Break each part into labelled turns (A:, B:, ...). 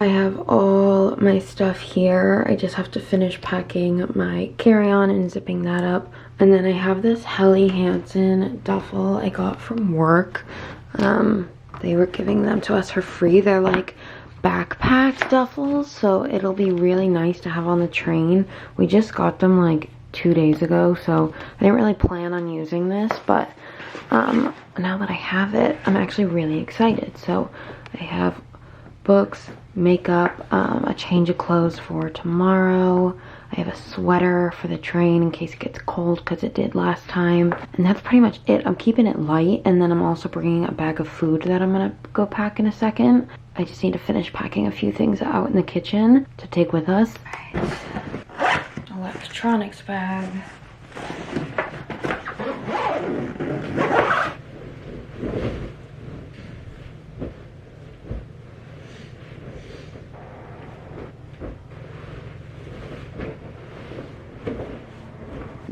A: I have all my stuff here. I just have to finish packing my carry-on and zipping that up. And then I have this Helly Hansen duffel I got from work. They were giving them to us for free. They're like backpack duffels, so it'll be really nice to have on the train. We just got them like 2 days ago, so I didn't really plan on using this, but now that I have it, I'm actually really excited. So I have books, makeup, a change of clothes for tomorrow. I have a sweater for the train in case it gets cold, because it did last time. And that's pretty much it. I'm keeping it light, and then I'm also bringing a bag of food that I'm gonna go pack in a second. I just need to finish packing a few things out in the kitchen to take with us. Right. Electronics bag.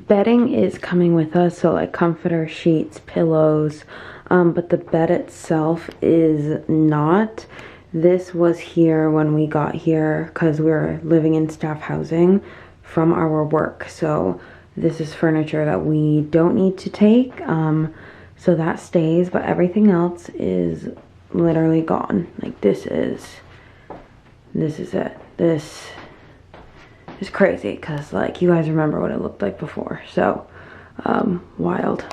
A: Bedding is coming with us, so like comforter, sheets, pillows, but the bed itself is not. This was here when we got here because we were living in staff housing from our work, so this is furniture that we don't need to take, so that stays, but everything else is literally gone. Like this is it. This is crazy because like you guys remember what it looked like before, so wild.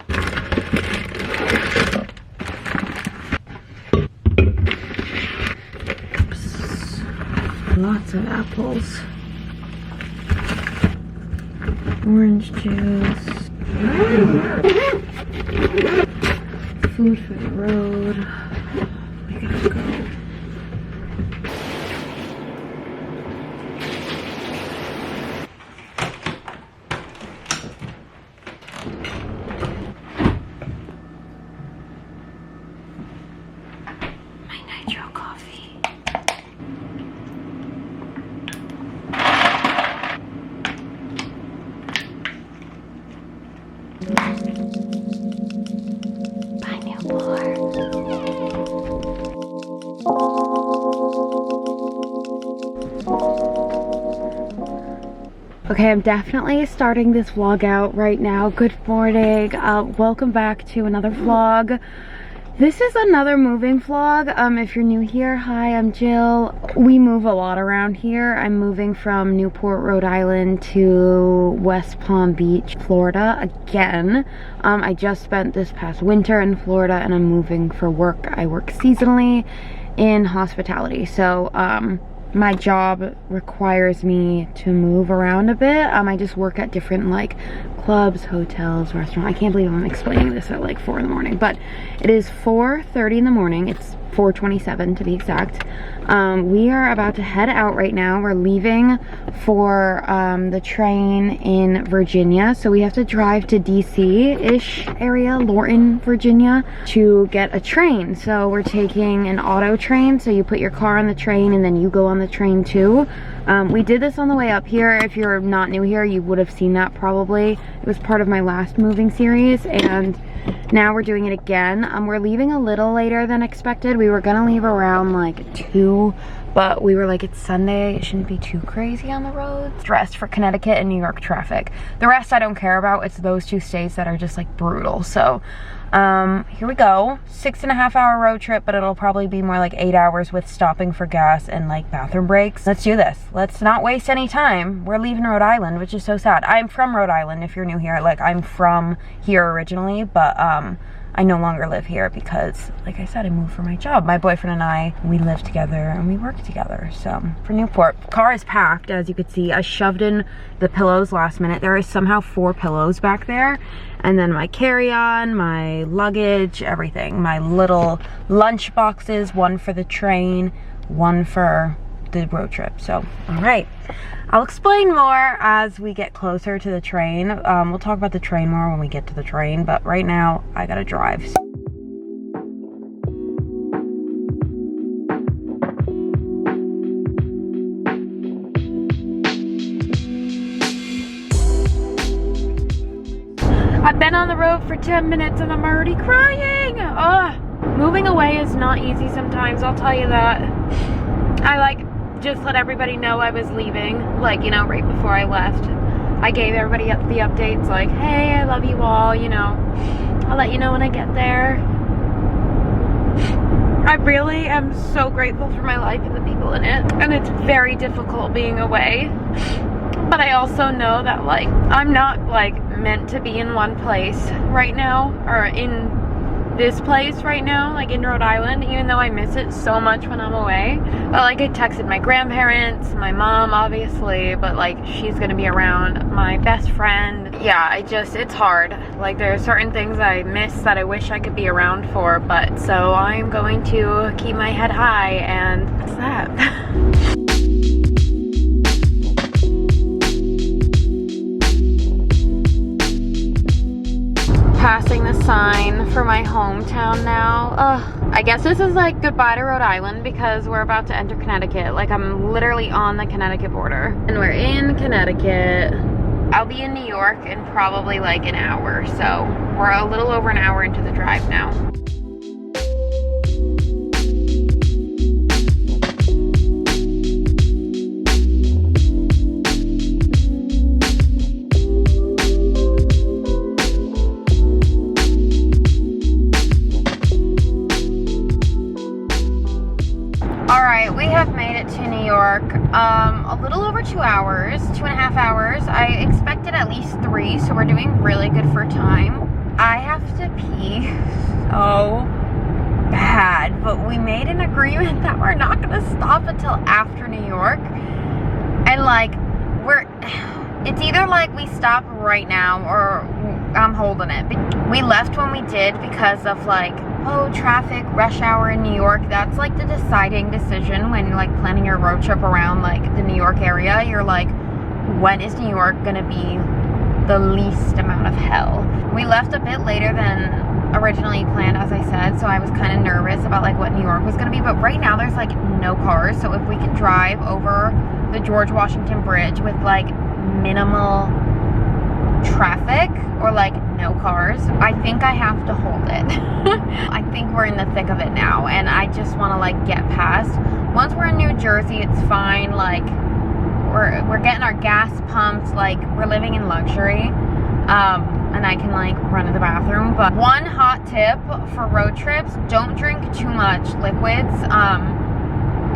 A: Oops. Lots of apples, orange juice, food for the road. We gotta go. Bye, Newport. Okay, I'm definitely starting this vlog out right now. Good morning. Welcome back to another vlog. This is another moving vlog. If you're new here, hi, I'm Jill. We move a lot around here. I'm moving from Newport, Rhode Island to West Palm Beach, Florida again. I just spent this past winter in Florida, and I'm moving for work. I work seasonally in hospitality, so my job requires me to move around a bit. I just work at different like clubs, hotels, restaurants. I can't believe I'm explaining this at like 4 in the morning, but it is 4:30 in the morning. It's 4:27 to be exact. We are about to head out right now. We're leaving for the train in Virginia, so we have to drive to DC-ish area, Lorton, Virginia, to get a train. So we're taking an auto train, so you put your car on the train and then you go on the train too. We did this on the way up here. If you're not new here, you would have seen that probably. It was part of my last moving series, and now we're doing it again. We're leaving a little later than expected. We were gonna leave around like 2, but we were like, it's Sunday, it shouldn't be too crazy on the roads. Dressed for Connecticut and New York traffic. The rest I don't care about. It's those 2 states that are just like brutal. So here we go. 6.5 hour road trip, but it'll probably be more like 8 hours with stopping for gas and like bathroom breaks. Let's do this. Let's not waste any time. We're leaving Rhode Island, which is so sad. I'm from Rhode Island, if you're new here. Like, I'm from here originally, but I no longer live here because, like I said, I moved for my job. My boyfriend and I, we live together and we work together. So for Newport, car is packed, as you can see. I shoved in the pillows last minute. There is somehow 4 pillows back there. And then my carry-on, my luggage, everything. My little lunch boxes, one for the train, one for the road trip. So, all right. I'll explain more as we get closer to the train. We'll talk about the train more when we get to the train, but right now I gotta drive. I've been on the road for 10 minutes and I'm already crying. Ugh. Moving away is not easy sometimes, I'll tell you that. I like just let everybody know I was leaving, like, you know, right before I left. I gave everybody the updates, like, hey, I love you all, you know, I'll let you know when I get there. I really am so grateful for my life and the people in it, and it's very difficult being away. But I also know that, like, I'm not, like, meant to be in one place right now, or in this place right now, like in Rhode Island, even though I miss it so much when I'm away. But, like, I texted my grandparents, my mom, obviously, but, like, she's gonna be around, my best friend. Yeah, it's hard. Like, there are certain things I miss that I wish I could be around for, but so I'm going to keep my head high, and that's that. Passing the sign for my hometown now. I guess this is like goodbye to Rhode Island because we're about to enter Connecticut. Like, I'm literally on the Connecticut border. And we're in Connecticut. I'll be in New York in probably like an hour, so we're a little over an hour into the drive now. We have made it to New York, a little over 2 hours, 2.5 hours. I expected at least 3, so we're doing really good for time. I have to pee so bad, but we made an agreement that we're not gonna stop until after New York. And like, it's either like we stop right now or I'm holding it. We left when we did because of like, oh, traffic, rush hour in New York. That's like the deciding decision when like planning your road trip around like the New York area. You're like, when is New York gonna be the least amount of hell? We left a bit later than originally planned, as I said, so I was kind of nervous about like what New York was gonna be, but right now there's like no cars, so if we can drive over the George Washington Bridge with like minimal traffic or like no cars, I think I have to hold it. I think we're in the thick of it now, and I just want to like get past. Once we're in New Jersey, it's fine. Like, we're getting our gas pumped, like we're living in luxury, and I can like run to the bathroom. But one hot tip for road trips: don't drink too much liquids.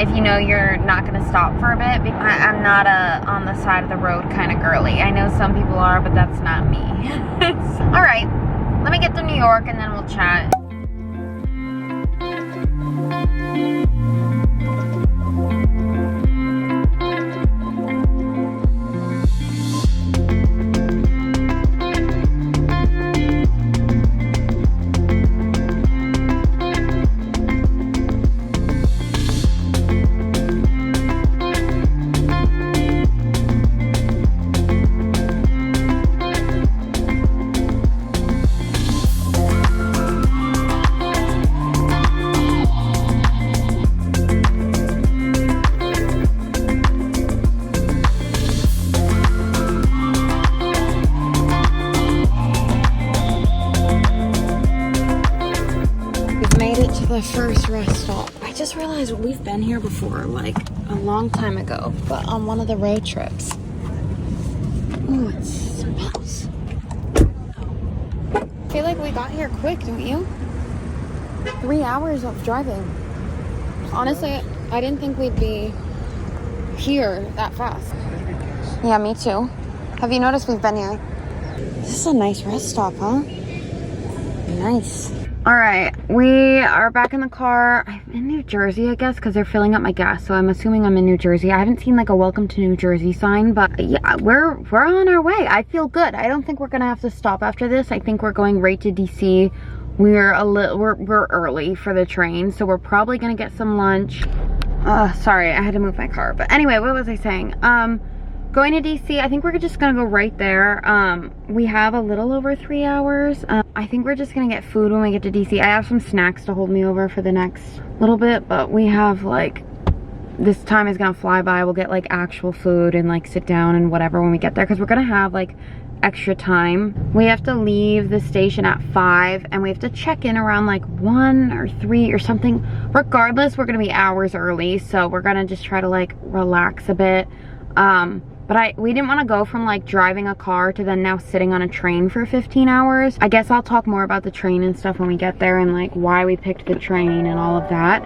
A: If you know you're not gonna stop for a bit. I'm not a on the side of the road kind of girly. I know some people are, but that's not me. All right, let me get to New York and then we'll chat. The first rest stop. I just realized we've been here before, like a long time ago, but on one of the road trips. Ooh, it smells. I feel like we got here quick, don't you? 3 hours of driving. Honestly, I didn't think we'd be here that fast. Yeah, me too. Have you noticed we've been here? This is a nice rest stop, huh? Nice. All right, we are back in the car. I'm in New Jersey, I guess, because they're filling up my gas, so I'm assuming I'm in New Jersey. I haven't seen like a welcome to New Jersey sign, but yeah, we're on our way. I feel good. I don't think we're gonna have to stop after this. I think we're going right to DC. We're early for the train, so we're probably gonna get some lunch. Sorry, I had to move my car. But anyway, what was I saying? Going to DC, I think we're just gonna go right there. We have a little over 3 hours. I think we're just gonna get food when we get to DC. I have some snacks to hold me over for the next little bit, but we have like, this time is gonna fly by. We'll get like actual food and like sit down and whatever when we get there, because we're gonna have like extra time. We have to leave the station at 5 and we have to check in around like 1 or 3 or something. Regardless, we're gonna be hours early, so we're gonna just try to like relax a bit. But we didn't want to go from like driving a car to then now sitting on a train for 15 hours. I guess I'll talk more about the train and stuff when we get there and like why we picked the train and all of that.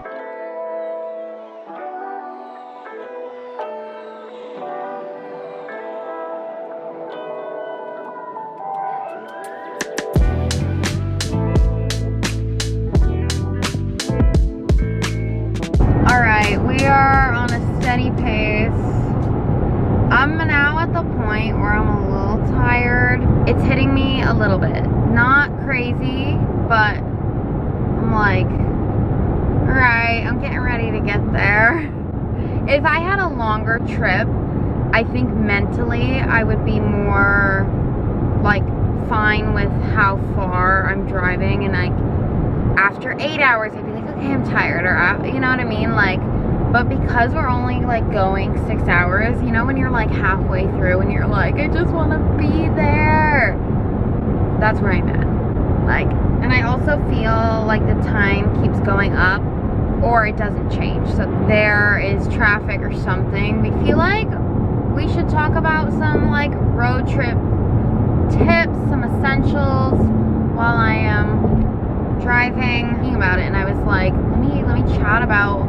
A: All right, we are on a steady pace. I'm now at the point where I'm a little tired. It's hitting me a little bit. Not crazy, but I'm like, all right, I'm getting ready to get there. If I had a longer trip, I think mentally I would be more like fine with how far I'm driving, and like after 8 hours I'd be like, okay, I'm tired, or you know what I mean? Like, but because we're only like going 6 hours, you know, when you're like halfway through and you're like, I just want to be there. That's where I'm at. Like, and I also feel like the time keeps going up or it doesn't change. So there is traffic or something. We feel like we should talk about some like road trip tips, some essentials while I am driving. Thinking about it, and I was like, let me chat about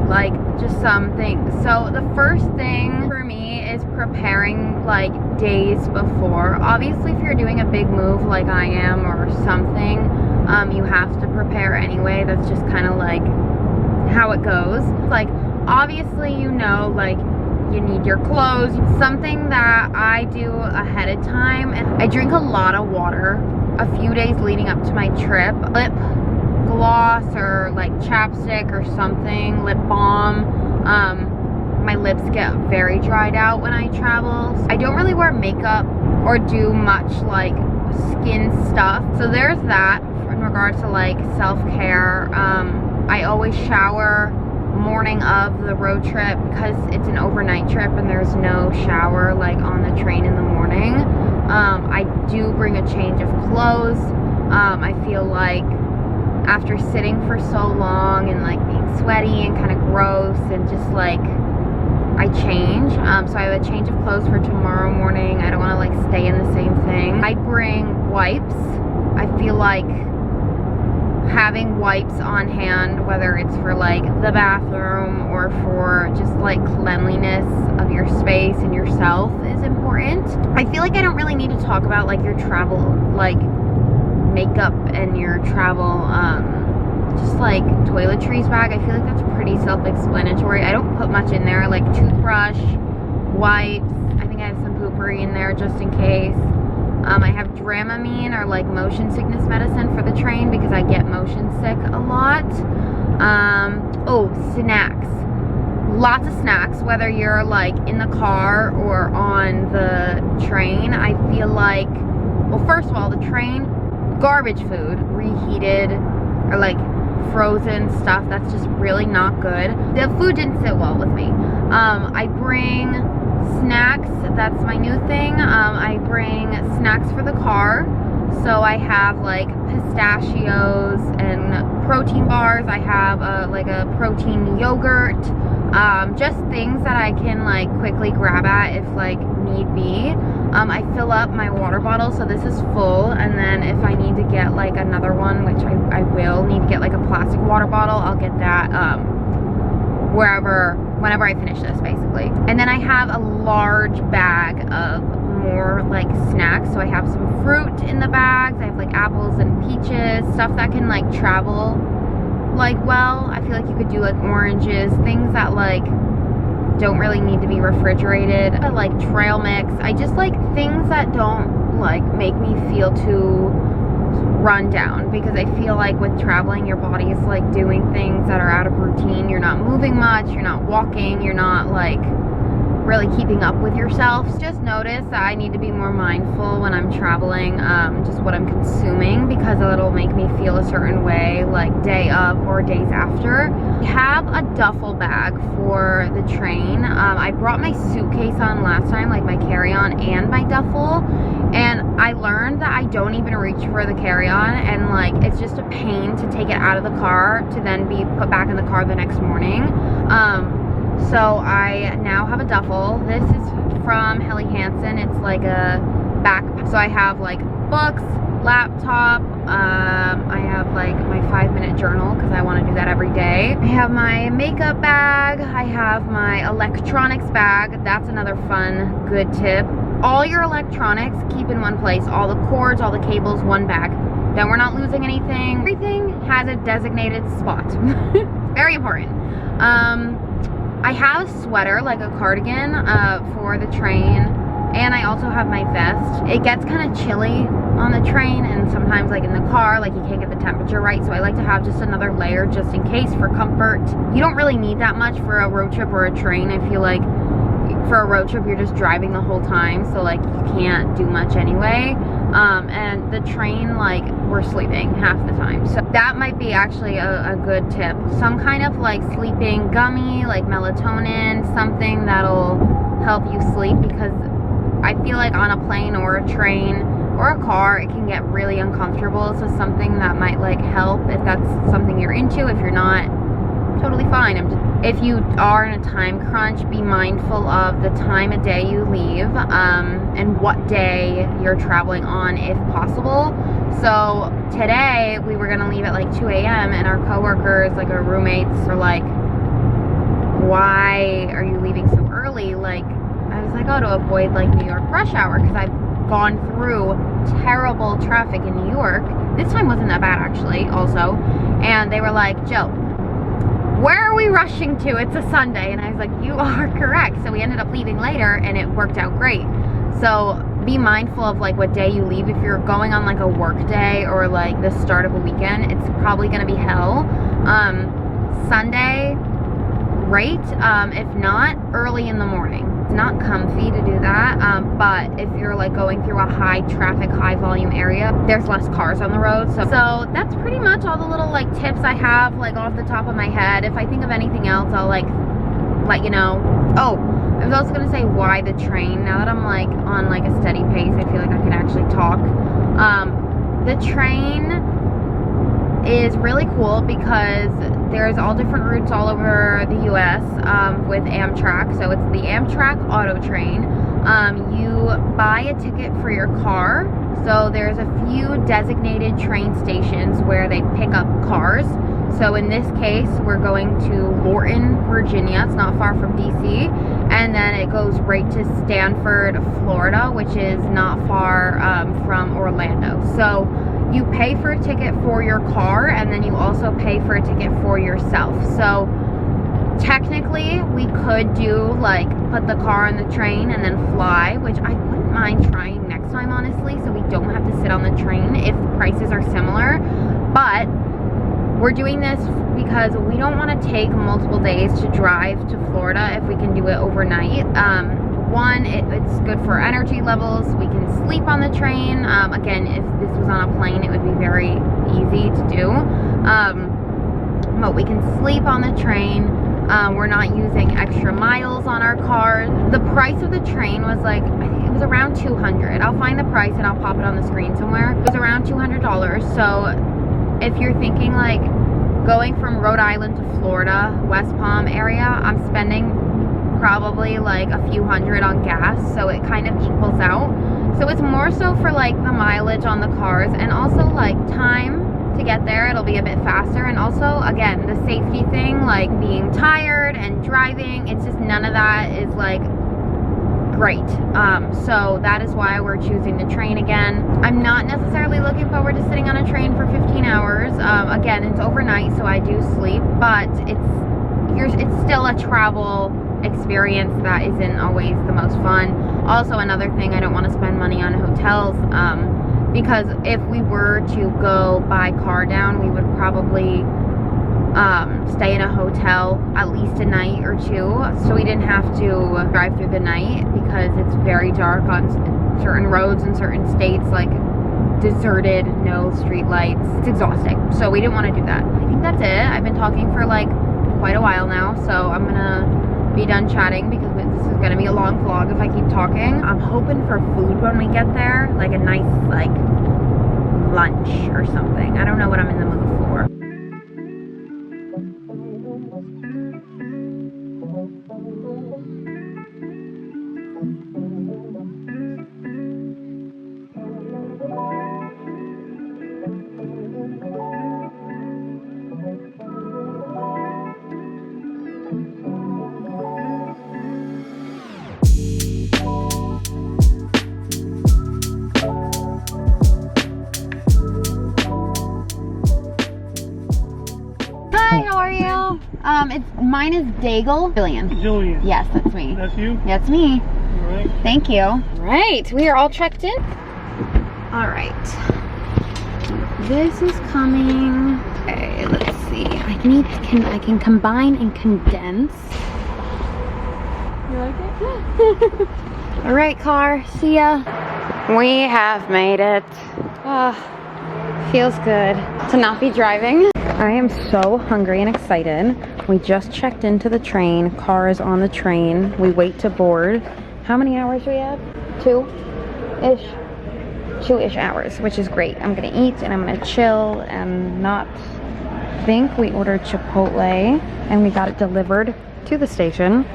A: like just some things. So the first thing for me is preparing like days before. Obviously if you're doing a big move like I am or something, you have to prepare anyway. That's just kind of like how it goes. Like obviously, you know, like you need your clothes. Something that I do ahead of time, and I drink a lot of water a few days leading up to my trip. Lip gloss or like chapstick or something, lip balm. My lips get very dried out when I travel. I don't really wear makeup or do much like skin stuff, so there's that in regards to like self-care. I always shower morning of the road trip because it's an overnight trip and there's no shower like on the train in the morning. I do bring a change of clothes. I feel like after sitting for so long and like being sweaty and kind of gross and just like I change. So I have a change of clothes for tomorrow morning. I don't want to like stay in the same thing. I bring wipes. I feel like having wipes on hand, whether it's for like the bathroom or for just like cleanliness of your space and yourself, is important. I feel like I don't really need to talk about like your travel like makeup and your travel just like toiletries bag. I feel like that's pretty self-explanatory. I don't put much in there, like toothbrush, wipes. I think I have some poopery in there just in case. I have Dramamine or like motion sickness medicine for the train because I get motion sick a lot. Oh, snacks. Lots of snacks, whether you're like in the car or on the train. I feel like, well, first of all, the train, garbage food, reheated or like frozen stuff, that's just really not good. The food didn't sit well with me. I bring snacks, that's my new thing. I bring snacks for the car, so I have like pistachios and protein bars. I have like a protein yogurt, just things that I can like quickly grab at if like need be. I fill up my water bottle, so this is full, and then if I need to get like another one, which I will need to get like a plastic water bottle, I'll get that whenever I finish this basically. And then I have a large bag of more like snacks, so I have some fruit in the bags. I have like apples and peaches, stuff that can like travel like well. I feel like you could do like oranges, things that like don't really need to be refrigerated. I like trail mix. I just like things that don't like make me feel too run down, because I feel like with traveling your body is like doing things that are out of routine. You're not moving much, you're not walking, you're not like really keeping up with yourself. Just notice that I need to be more mindful when I'm traveling, just what I'm consuming, because it'll make me feel a certain way like day of or days after. I have a duffel bag for the train. I brought my suitcase on last time, like my carry-on and my duffel, and I learned that I don't even reach for the carry-on, and like it's just a pain to take it out of the car to then be put back in the car the next morning. So I now have a duffel. This is from Helly Hansen. It's like a backpack. So I have like books, laptop, I have like my 5-minute journal because I want to do that every day. I have my makeup bag. I have my electronics bag. That's another fun, good tip. All your electronics keep in one place. All the cords, all the cables, one bag. Then we're not losing anything. Everything has a designated spot. Very important. I have a sweater, like a cardigan, for the train, and I also have my vest. It gets kind of chilly on the train, and sometimes like in the car, like you can't get the temperature right, so I like to have just another layer just in case for comfort. You don't really need that much for a road trip or a train. I feel like for a road trip you're just driving the whole time, so like you can't do much anyway. And the train, like, we're sleeping half the time, so that might be actually a good tip. Some kind of like sleeping gummy, like melatonin, something that'll help you sleep, because I feel like on a plane or a train or a car it can get really uncomfortable. So something that might like help, if that's something you're into. If you're not, totally fine. If you are in a time crunch, be mindful of the time of day you leave, and what day you're traveling on if possible. So today we were gonna leave at like 2 a.m. and our coworkers, like our roommates, are like, why are you leaving so early? Like, I was like, oh, to avoid like New York rush hour, because I've gone through terrible traffic in New York. This time wasn't that bad actually, also. And they were like, Jill, where are we rushing to? It's a Sunday. And I was like, you are correct. So we ended up leaving later and it worked out great. So be mindful of like what day you leave. If you're going on like a work day or like the start of a weekend, it's probably gonna be hell. Sunday, great. If not, early in the morning. It's not comfy to do that, but if you're like going through a high traffic, high volume area, there's less cars on the road. So that's pretty much all the little like tips I have like off the top of my head. If I think of anything else, I'll like let you know. Oh, I was also gonna say why the train. Now that I'm like on like a steady pace, I feel like I can actually talk. The train is really cool because there's all different routes all over the US with Amtrak. So it's the Amtrak Auto Train. You buy a ticket for your car. So there's a few designated train stations where they pick up cars. So in this case, we're going to Lorton, Virginia. It's not far from DC. And then it goes right to Stanford, Florida, which is not far from Orlando. So you pay for a ticket for your car, and then you also pay for a ticket for yourself. So technically we could do like put the car on the train and then fly, which I wouldn't mind trying next time, honestly, so we don't have to sit on the train if the prices are similar. But we're doing this because we don't want to take multiple days to drive to Florida if we can do it overnight. One, it's good for energy levels. We can sleep on the train. Again, if this was on a plane, it would be very easy to do. But we can sleep on the train. We're not using extra miles on our cars. The price of the train was like, I think it was around $200. I'll find the price and I'll pop it on the screen somewhere. It was around $200. So if you're thinking like going from Rhode Island to Florida, West Palm area, I'm spending probably like a few hundred on gas, so it kind of equals out. So it's more so for like the mileage on the cars, and also like time to get there, it'll be a bit faster. And also, again, the safety thing, like being tired and driving, it's just none of that is like great. So that is why we're choosing the train again. I'm not necessarily looking forward to sitting on a train for 15 hours. Again, it's overnight, so I do sleep, but it's still a travel experience that isn't always the most fun. Also, another thing, I don't want to spend money on hotels, because if we were to go by car down, we would probably stay in a hotel at least a night or two, so we didn't have to drive through the night because it's very dark on certain roads in certain states, like deserted, no street lights. It's exhausting, so we didn't want to do that. I think that's it. I've been talking for like quite a while now, so I'm gonna be done chatting because this is gonna be a long vlog if I keep talking. I'm hoping for food when we get there, like a nice like lunch or something. I don't know what I'm in the mood for. Hi, how are you? Mine is Daigle. Jillian. Yes, that's me.
B: That's you?
A: That's me.
B: All right.
A: Thank you. All right, we are all checked in. All right. This is coming. Okay, let's see. I can combine and condense.
B: You like it?
A: All right, car. See ya. We have made it. Feels good to not be driving. I am so hungry and excited. We just checked into the train. Car is on the train. We wait to board. How many hours do we have? Two-ish? Two-ish hours, which is great. I'm gonna eat and I'm gonna chill and not think. We ordered Chipotle and we got it delivered to the station.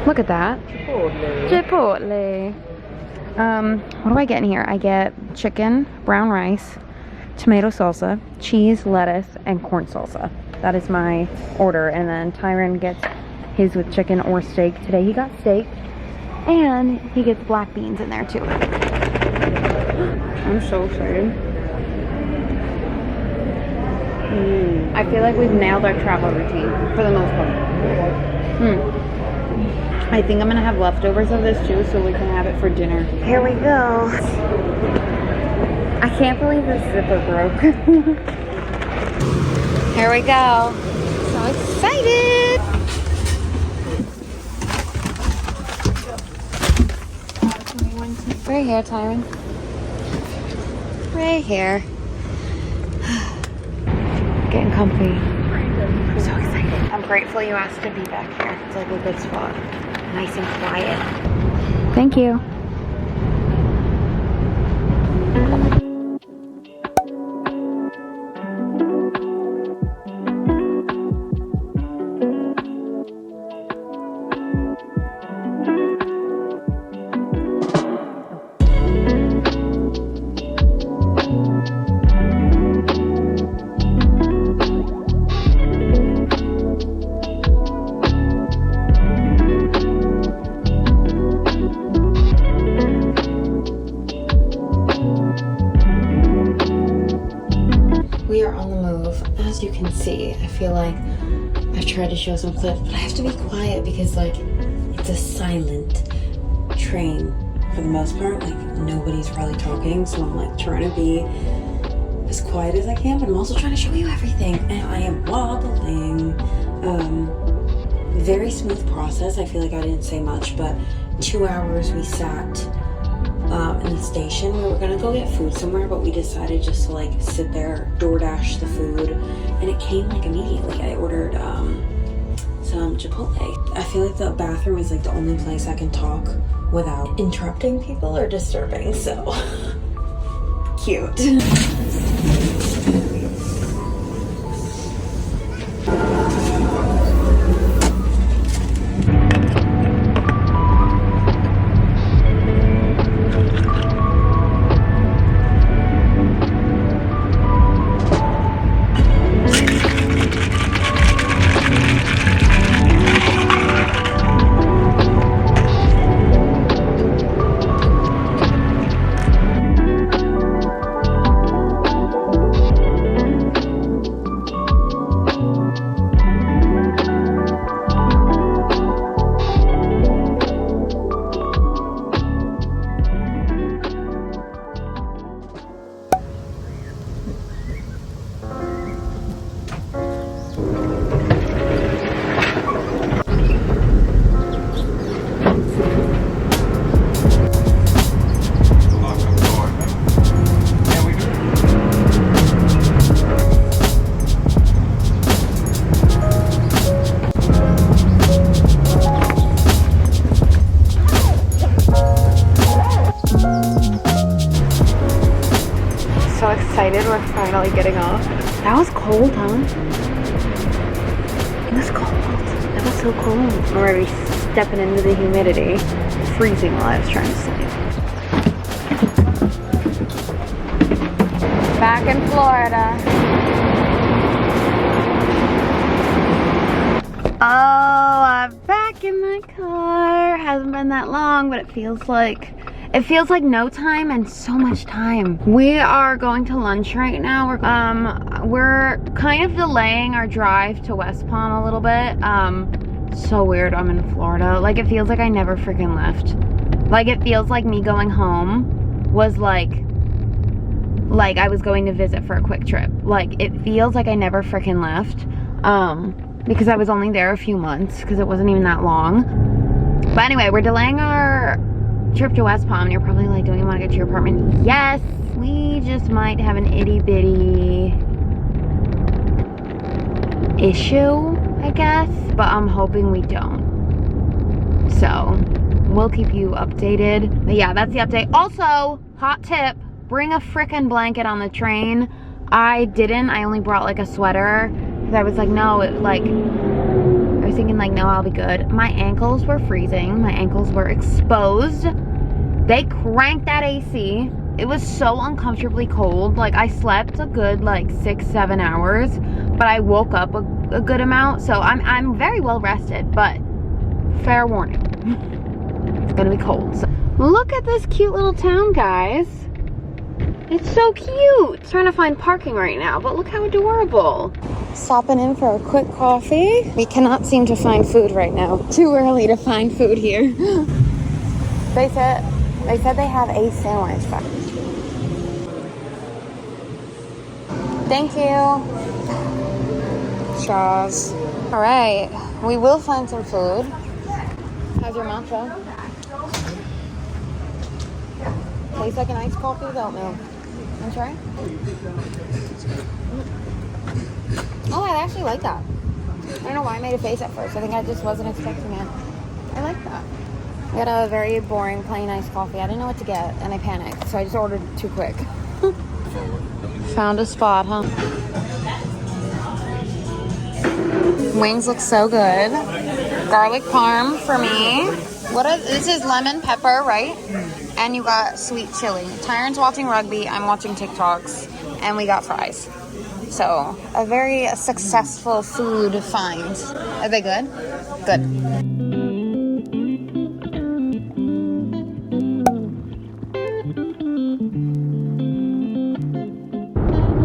A: Look at that. Chipotle. What do I get in here? I get chicken, brown rice, tomato salsa, cheese, lettuce, and corn salsa. That is my order. And then Tyron gets his with chicken or steak. Today he got steak. And he gets black beans in there too. I'm so excited. I feel like we've nailed our travel routine for the most part. I think I'm gonna have leftovers of this too so we can have it for dinner. Here we go. I can't believe this zipper broke. Here we go. So excited. Right here, Tyron. Right here. Getting comfy. I'm so excited. I'm grateful you asked to be back here. It's like a good spot. Nice and quiet. Thank you. We are on the move. As you can see, I feel like I've tried to show some clips, but I have to be quiet because like it's a silent train for the most part. Like nobody's probably talking, so I'm like trying to be as quiet as I can, but I'm also trying to show you everything. And I am wobbling. Very smooth process. I feel like I didn't say much, but 2 hours we sat in the station. We were gonna go get food somewhere, but we decided just to like sit there, DoorDash the food, and it came like immediately. I ordered some Chipotle. I feel like the bathroom is like the only place I can talk without interrupting people or disturbing, so cute. so excited we're finally getting off. That was cold, huh? It was cold. It was so cold. I'm already stepping into the humidity. Freezing while I was trying to sleep. Back in Florida. Oh, I'm back in my car. Hasn't been that long, but it feels like no time and so much time. We are going to lunch right now. We're kind of delaying our drive to West Palm a little bit. So weird, I'm in Florida. Like, it feels like I never freaking left. Like, it feels like me going home was like I was going to visit for a quick trip. Like, it feels like I never freaking left. Because I was only there a few months, because it wasn't even that long. But anyway, we're delaying our trip to West Palm. And you're probably like, don't you want to get to your apartment? Yes, we just might have an itty bitty issue, I guess, but I'm hoping we don't. So we'll keep you updated. But yeah, that's the update. Also, hot tip, bring a frickin' blanket on the train. I didn't. I only brought like a sweater. I was like, no, I was thinking like, no, I'll be good. My ankles were freezing. My ankles were exposed. They cranked that AC. It was so uncomfortably cold. Like, I slept a good like 6-7 hours, but I woke up a good amount. So I'm very well rested, but fair warning, it's gonna be cold. So look at this cute little town, guys. It's so cute. Trying to find parking right now, but look how adorable. Stopping in for a quick coffee. We cannot seem to find food right now. Too early to find food here. They said they have a sandwich. Thank you. Straws. All right, we will find some food. How's your matcha? Tastes like an iced coffee without milk. Want to try? Oh, I actually like that. I don't know why I made a face at first. I think I just wasn't expecting it. I like that. I got a very boring, plain iced coffee. I didn't know what to get, and I panicked, so I just ordered too quick. Found a spot, huh? Wings look so good. Garlic parm for me. This is lemon pepper, right? And you got sweet chili. Tyron's watching rugby, I'm watching TikToks, and we got fries. So, a very successful food find. Are they good? Good.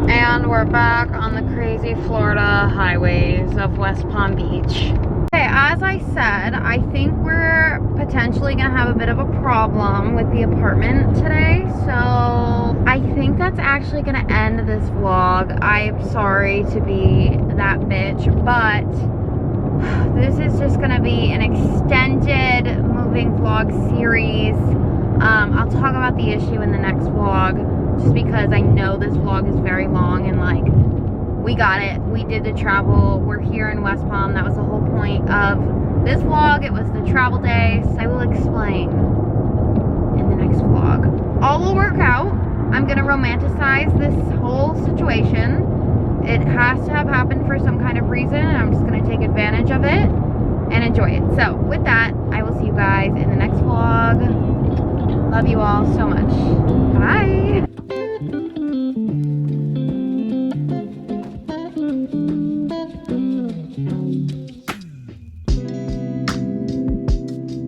A: And we're back on the crazy Florida highways of West Palm Beach. Okay, as I said, I think we're potentially gonna have a bit of a problem with the apartment today, so I think that's actually gonna end this vlog. I'm sorry to be that bitch, but this is just gonna be an extended moving vlog series. I'll talk about the issue in the next vlog, just because I know this vlog is very long, and like, we got it. We did the travel. We're here in West Palm. That was the whole point of this vlog. It was the travel day. So I will explain in the next vlog. All will work out. I'm going to romanticize this whole situation. It has to have happened for some kind of reason, and I'm just going to take advantage of it and enjoy it. So with that, I will see you guys in the next vlog. Love you all so much. Bye.